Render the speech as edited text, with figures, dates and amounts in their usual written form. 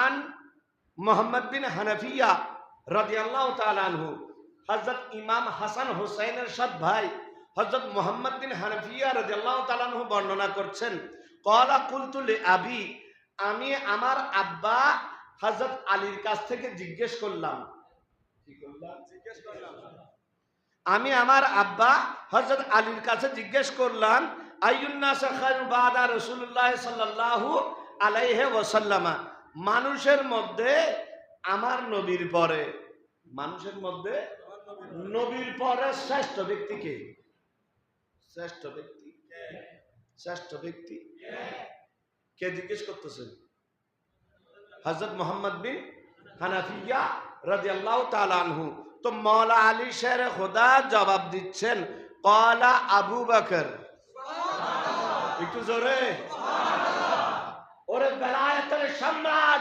আন মোহাম্মদ বিন হানাফিয়া রাদিয়াল্লাহু তাআলা আনহু, হযরত ইমাম হাসান হুসাইনের সৎ ভাই হযরত মোহাম্মদ বিন হানাফিয়া রাদিয়াল্লাহু তাআলা আনহু বর্ণনা করছেন, ক্বালা কুলতু লি আবি, আমি আমার আব্বা হযরত আলীর কাছ থেকে জিজ্ঞেস করলাম, আমি আমার আব্বা হযরত আলীর কাছে জিজ্ঞেস করলাম, আইয়ুন নাস খায়রুন বাদা রাসূলুল্লাহ সাল্লাল্লাহু আলাইহি ওয়াসাল্লাম, মানুষের মধ্যে আমার নবীর পরে, মানুষের মধ্যে নবীর পরে শ্রেষ্ঠ ব্যক্তি কে? শ্রেষ্ঠ ব্যক্তি শ্রেষ্ঠ ব্যক্তি কে জিজ্ঞেস করতেছেন? হযরত মুহাম্মদ বিন হানাফিয়া রাদিয়াল্লাহু তাআলা আনহু। তো মওলা আলী শের খোদা জবাব দিচ্ছেন, ক্বালা আবু বকর। একটু জোরে। ওরে বেলায়েতের সম্রাট